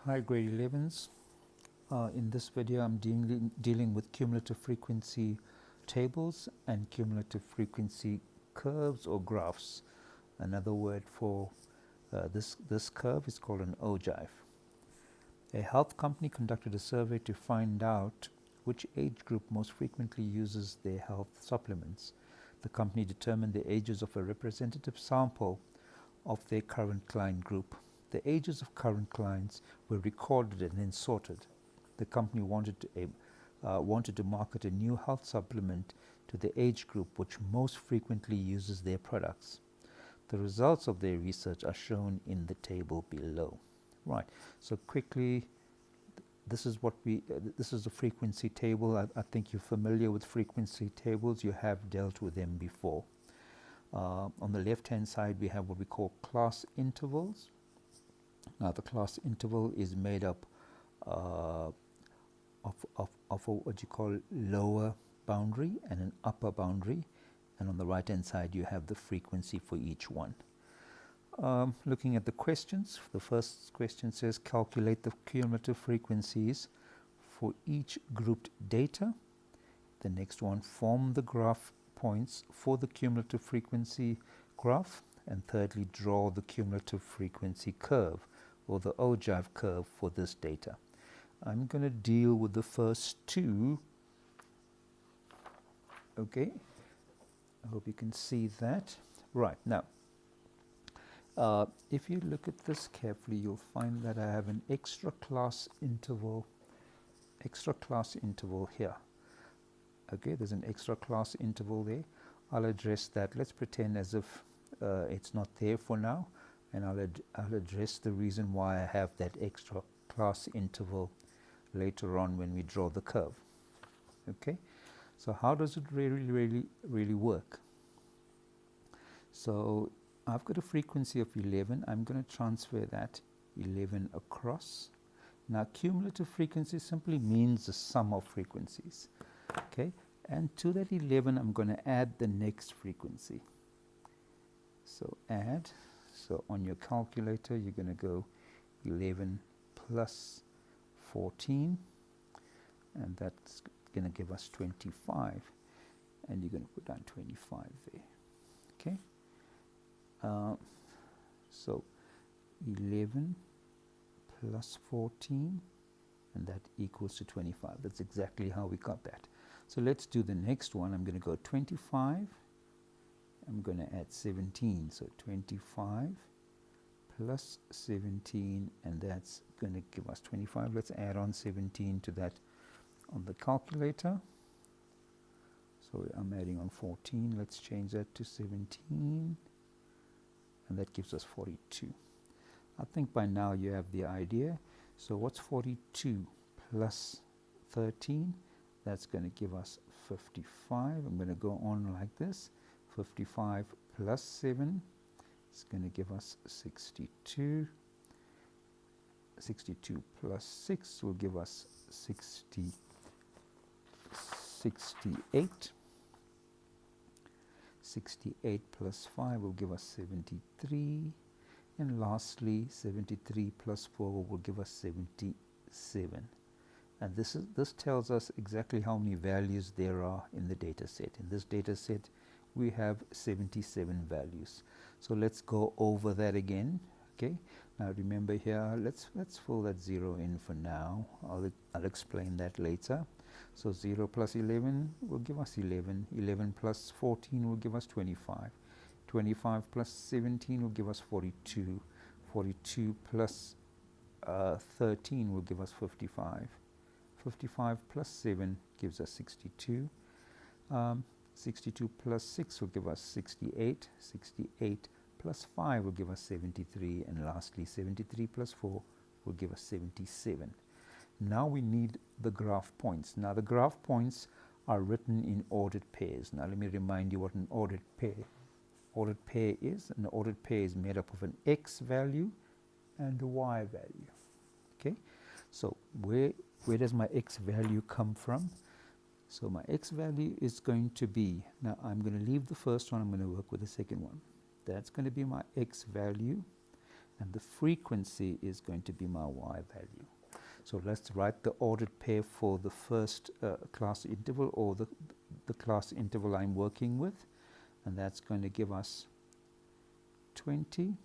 Hi grade 11s. In this video I'm dealing with cumulative frequency tables and cumulative frequency curves or graphs. Another word for this curve is called an ogive. A health company conducted a survey to find out which age group most frequently uses their health supplements. The company determined the ages of a representative sample of their current client group. The ages of current clients were recorded and then sorted. The company wanted to market a new health supplement to the age group which most frequently uses their products. The results of their research are shown in the table below. Right, so quickly, this is the frequency table. I think you're familiar with frequency tables. You have dealt with them before. On the left hand side we have what we call class intervals. Now the class interval is made up of what you call lower boundary and an upper boundary, and on the right hand side you have the frequency for each one. Looking at the questions, the first question says calculate the cumulative frequencies for each grouped data. The next one, form the graph points for the cumulative frequency graph, and thirdly, draw the cumulative frequency curve or the ogive curve for this data. I'm going to deal with the first two. Okay, I hope you can see that. Right, now if you look at this carefully, you'll find that I have an extra class interval here. Okay, there's an extra class interval there. I'll address that. Let's pretend as if it's not there for now, and I'll address the reason why I have that extra class interval later on when we draw the curve. Okay, so how does it really work? So I've got a frequency of 11. I'm going to transfer that 11 across. Now cumulative frequency simply means the sum of frequencies. Okay, and to that 11 I'm going to add the next frequency. So add, so on your calculator you're going to go 11 plus 14, and that's going to give us 25, and you're going to put down 25 there. Okay, so 11 plus 14, and that equals to 25. That's exactly how we got that. So let's do the next one. I'm going to go 25. I'm going to add 17. So 25 plus 17, and that's going to give us 25. Let's add on 17 to that on the calculator. So I'm adding on 14. Let's change that to 17, and that gives us 42. I think by now you have the idea. So what's 42 plus 13? That's going to give us 55. I'm going to go on like this. 55 plus 7 is going to give us 62. 62 plus 6 will give us 68. 68 plus 5 will give us 73. And lastly, 73 plus 4 will give us 77. And this tells us exactly how many values there are in the data set. In this data set, we have 77 values. So let's go over that again. Okay. Now remember here, let's fill that 0 in for now. I'll explain that later. So 0 plus 11 will give us 11. 11 plus 14 will give us 25. 25 plus 17 will give us 42. 42 plus 13 will give us 55. 55 plus 7 gives us 62. 62 plus 6 will give us 68. 68 plus 5 will give us 73. And lastly, 73 plus 4 will give us 77. Now we need the graph points. Now the graph points are written in ordered pairs. Now let me remind you what an ordered pair is. An ordered pair is made up of an x value and a y value. Okay, so where does my x value come from? So my x value is going to be, now I'm going to leave the first one, I'm going to work with the second one. That's going to be my x value, and the frequency is going to be my y value. So let's write the ordered pair for the first class interval, or the class interval I'm working with, and that's going to give us 20,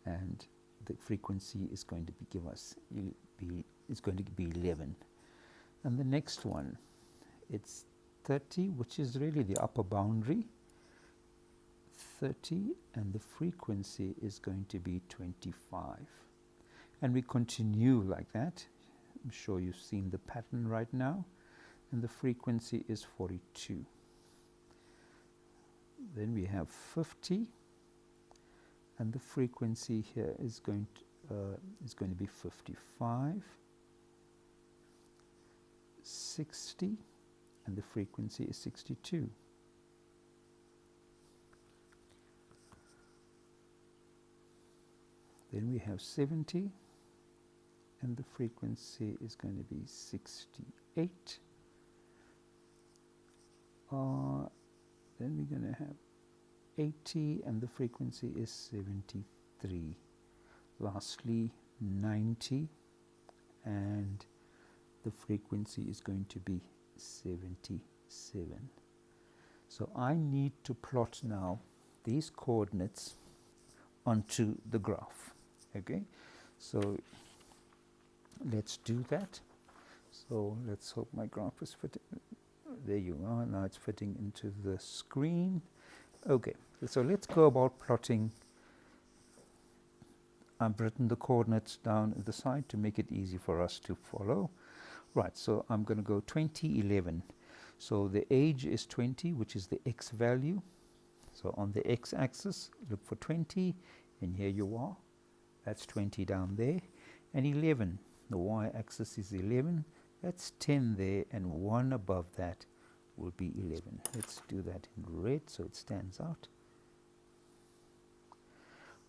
and the frequency is going to give us is going to be 11. And the next one, it's 30, which is really the upper boundary, 30, and the frequency is going to be 25. And we continue like that. I'm sure you've seen the pattern right now. And the frequency is 42. Then we have 50, and the frequency here is going to be 55, 60, and the frequency is 62. Then we have 70, and the frequency is going to be 68. Then we're going to have 80, and the frequency is 73. Lastly, 90, and the frequency is going to be 77. So I need to plot now these coordinates onto the graph. Okay, so let's do that. So let's hope my graph is fitting. There you are. Now it's fitting into the screen. Okay, so let's go about plotting. I've written the coordinates down at the side to make it easy for us to follow. Right, so I'm going to go 20, 11. So the age is 20, which is the x value. So on the x-axis, look for 20, and here you are. That's 20 down there. And 11, the y-axis is 11. That's 10 there, and 1 above that will be 11. Let's do that in red so it stands out.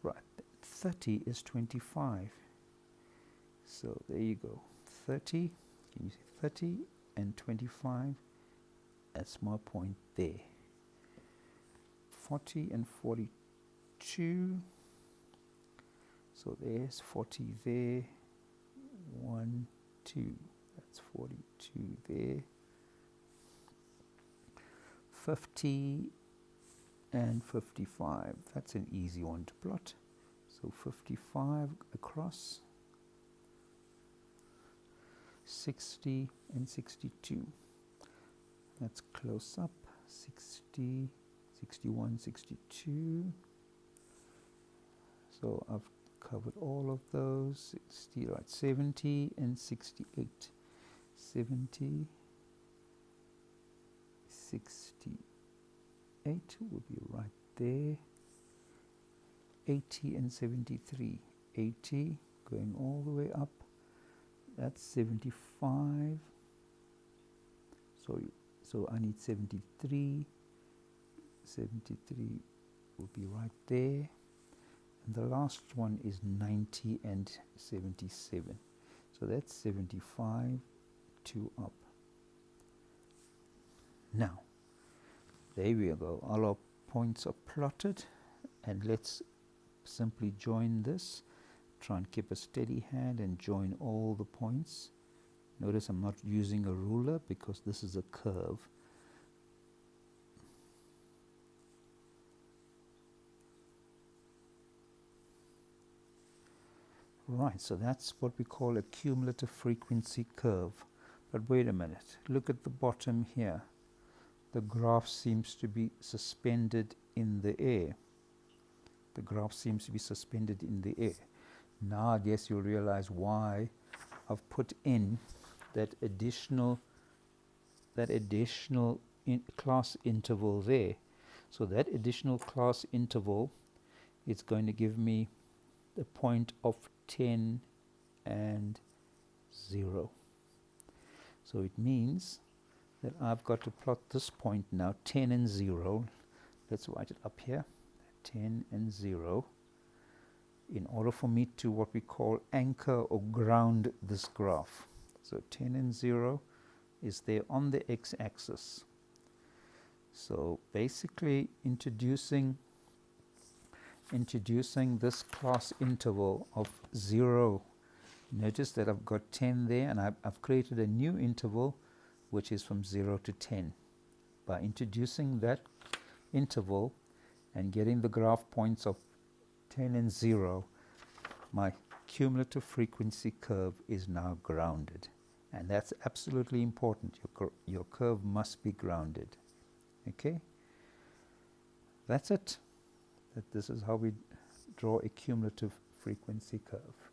Right, 30 is 25. So there you go. 30, can you see 30 and 25? That's my point there. 40 and 42. So there's 40 there. 1, 2. That's 42 there. 50 and 55. That's an easy one to plot. So 55 across. 60 and 62. That's close up. 60, 61, 62. So I've covered all of those. 60, right, 70 and 68. 70, 68 would be right there. 80 and 73. 80 going all the way up. That's 75. So I need 73. 73 will be right there. And the last one is 90 and 77. So that's 75, 2 up. Now, there we go. All our points are plotted, and let's simply join this. Try and keep a steady hand and join all the points. Notice I'm not using a ruler because this is a curve. Right, so that's what we call a cumulative frequency curve. But wait a minute, look at the bottom here. The graph seems to be suspended in the air. The graph seems to be suspended in the air. Now I guess you'll realize why I've put in that additional class interval there. So that additional class interval is going to give me the point of 10 and 0. So it means that I've got to plot this point now, 10 and 0. Let's write it up here, 10 and 0, in order for me to what we call anchor or ground this graph. So 10 and 0 is there on the x-axis. So basically introducing introducing this class interval of 0. Notice that I've got 10 there, and I've created a new interval which is from 0 to 10. By introducing that interval and getting the graph points of 10 and 0, my cumulative frequency curve is now grounded. And that's absolutely important. Your curve must be grounded. Okay? That's it. This is how we draw a cumulative frequency curve.